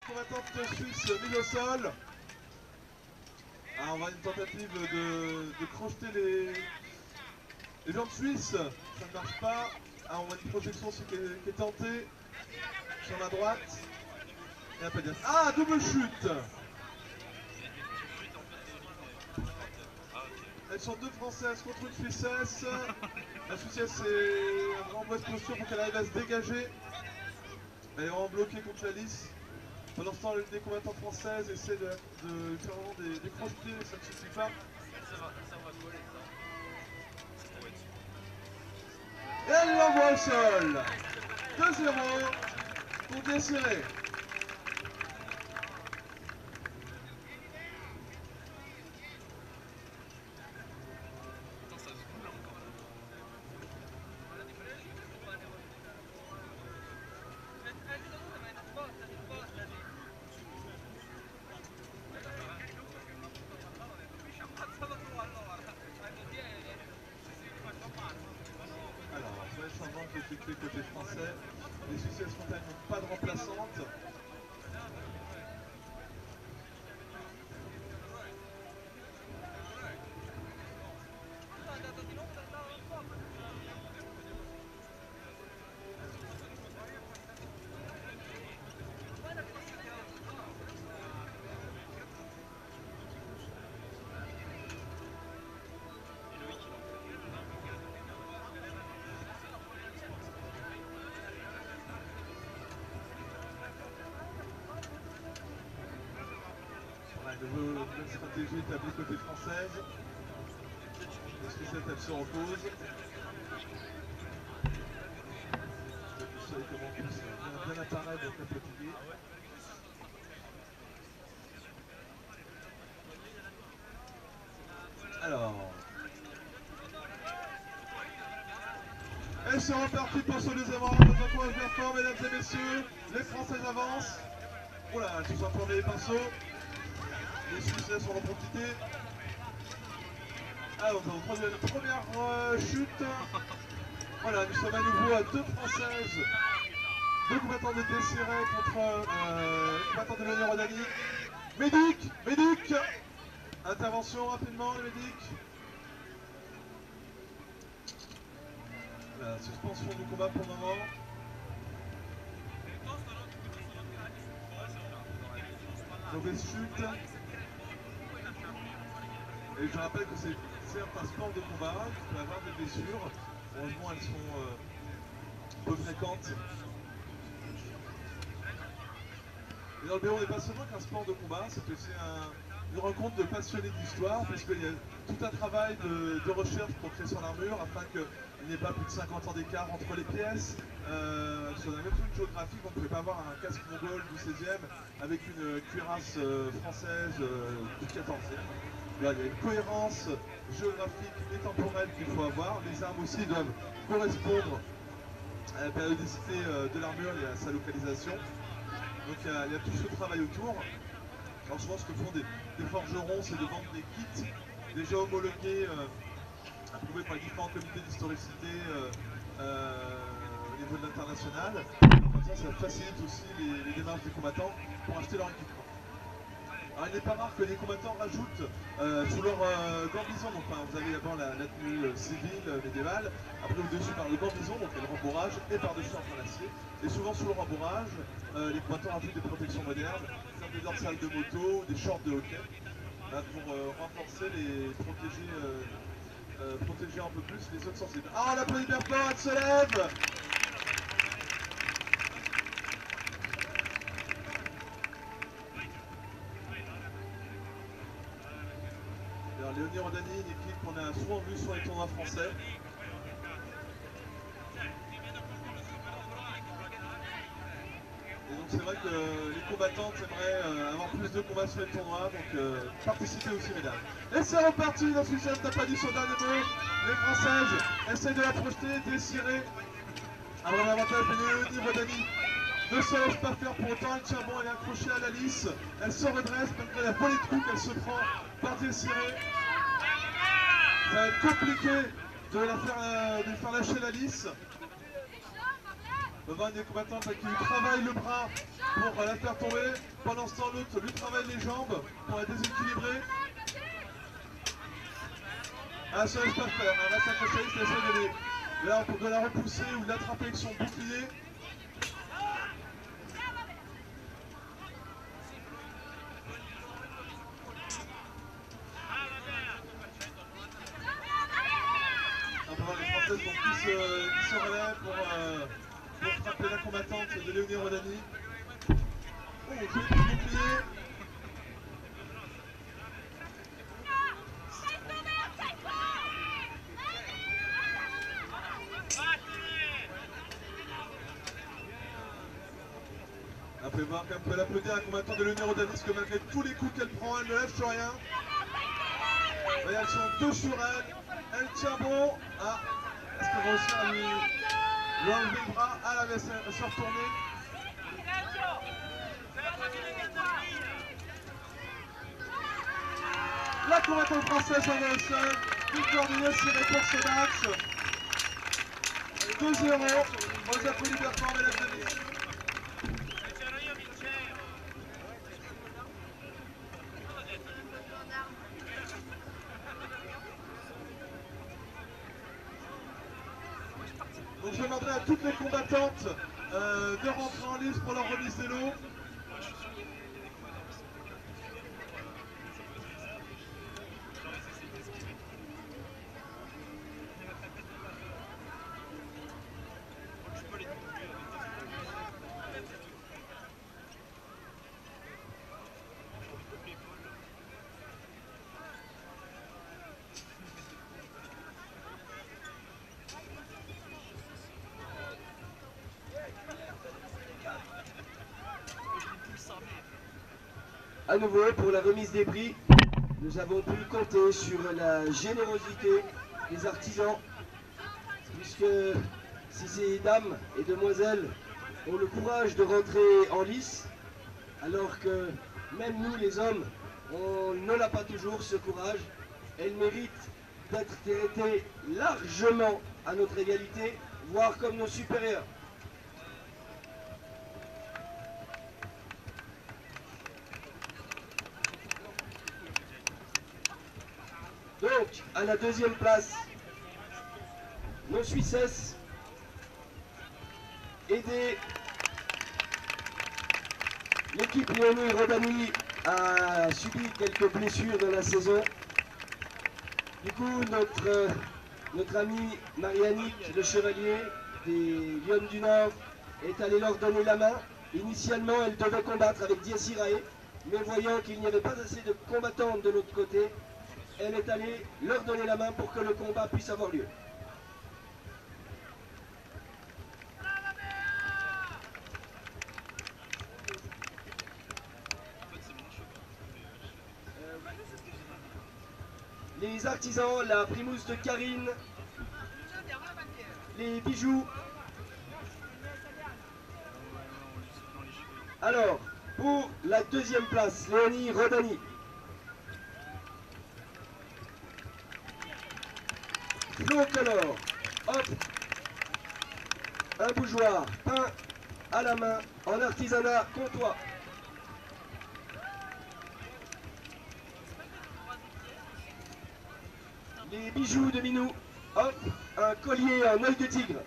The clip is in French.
Combattante suisse mise au sol. Ah, on va une tentative de crocheter les jambes suisses. Ça ne marche pas. Ah, on voit une projection aussi qui est tentée sur la droite. Et un peu de... Ah, double chute. Elles sont deux Françaises contre une Suissesse. La Suissesse est en mauvaise posture pour qu'elle arrive à se dégager. Elle est vraiment bloquée contre la lisse. Pendant ce temps, l'une des combattantes françaises essaie de faire vraiment des crochetés, mais ça ne suffit pas. Et elle l'envoie au sol. 2-0 pour Désiré. Effectué côté français. Les Suissesses Montagne n'ont pas de remplaçante. Nouvelle stratégie établie côté française. Les Suissettes, elles se reposent. Vous savez comment on pousse bien appareil donc un fatigué. Alors. Elles sont reparties pour ce deuxième round. Nous encourage bien fort, mesdames et messieurs. Les Françaises avancent. Oula, elles se sont formées les pinceaux. Les Suisses ont profité. Alors, première chute. Voilà, nous sommes à nouveau à deux Françaises. Deux combattants de Désiré contre combattants de l'Union Rodani. Médic. Intervention rapidement, les médics. La suspension du combat pour le moment. Mauvaise chute. Et je rappelle que c'est certes un sport de combat, qui peut avoir des blessures. Heureusement, elles sont peu fréquentes. Et dans le BO, on n'est pas seulement qu'un sport de combat, c'est aussi une rencontre de passionnés d'histoire, parce qu'il y a tout un travail de recherche pour créer son armure, afin qu'il n'y ait pas plus de 50 ans d'écart entre les pièces. Sur la même zone géographique, on ne pouvait pas avoir un casque mongol du 16e avec une cuirasse française du 14e. Là, il y a une cohérence géographique et temporelle qu'il faut avoir. Les armes aussi doivent correspondre à la périodicité de l'armure et à sa localisation. Donc il y a tout ce travail autour. Alors souvent ce que font des forgerons, c'est de vendre des kits déjà homologués, approuvés par les différents comités d'historicité au niveau de l'international. Comme ça facilite aussi les démarches des combattants pour acheter leur équipement. Alors il n'est pas rare que les combattants rajoutent sous leur gant bison, donc vous avez d'abord la tenue civile médiévale, après au-dessus par le gant bison, donc il y a le rembourrage, et par-dessus un l'acier. Et souvent sous le rembourrage, les combattants rajoutent des protections modernes, comme des dorsales de moto ou des shorts de hockey, pour renforcer les protéger un peu plus les zones sensibles. Ah, la poignée hyper fort, elle se lève. Léonie Rodani, une équipe qu'on a souvent vue sur les tournois français. Et donc c'est vrai que les combattantes aimeraient avoir plus de combats sur les tournois, donc participez aussi mesdames. Et c'est reparti, la Suissesse n'a pas dit son dernier mot. Les Françaises essayent de la projeter, Désiré. Un vrai avantage, mais Léonie Rodani ne se laisse pas faire pour autant, elle tient bon, elle est accrochée à la lisse. Elle se redresse malgré la volée de coups qu'elle se prend par Désiré. Ça va être compliqué de faire lâcher la lisse. On va voir une des combattantes qui lui travaille le bras pour la faire tomber. Pendant ce temps, l'autre lui travaille les jambes pour la déséquilibrer. Ah, ça laisse pas faire. Là, sa spécialiste essaie de la repousser ou de l'attraper avec son bouclier. On va voir les Françaises qui se relèvent pour frapper la combattante de Léonie Rodani. Oh, j'ai le bouclier. On peut voir qu'elle peut l'applaudir à la combattante de Léonie Rodani, parce que malgré tous les coups qu'elle prend, elle ne lève sur rien. Et elles sont deux sur elle. Elle tient bon. Ah, est-ce qu'elle va réussir à lui enlever le bras? Ah, elle va se retourner. La combattante française en est seule. Victoire du Yassiré pour ce match. 2-0. On vous applaudit bien fort, mesdames et messieurs. Donc je demanderai à toutes les combattantes de rentrer en lice pour leur remise des lots. À nouveau, pour la remise des prix, nous avons pu compter sur la générosité des artisans, puisque si ces dames et demoiselles ont le courage de rentrer en lice, alors que même nous les hommes, on ne l'a pas toujours ce courage, elles méritent d'être traitées largement à notre égalité, voire comme nos supérieurs. Donc, à la deuxième place, nos Suissesses, aidées. L'équipe Léonie Rodani a subi quelques blessures dans la saison. Du coup, notre ami Mariannick, le chevalier des Lions du Nord, est allé leur donner la main. Initialement, elle devait combattre avec Diassi Rae, mais voyant qu'il n'y avait pas assez de combattants de l'autre côté, elle est allée leur donner la main pour que le combat puisse avoir lieu. Les artisans, la primousse de Karine, les bijoux. Alors, pour la deuxième place, Léonie Rodani. Flo Color, hop, un bougeoir peint à la main en artisanat comtois. Les bijoux de Minou, hop, un collier en œil de tigre.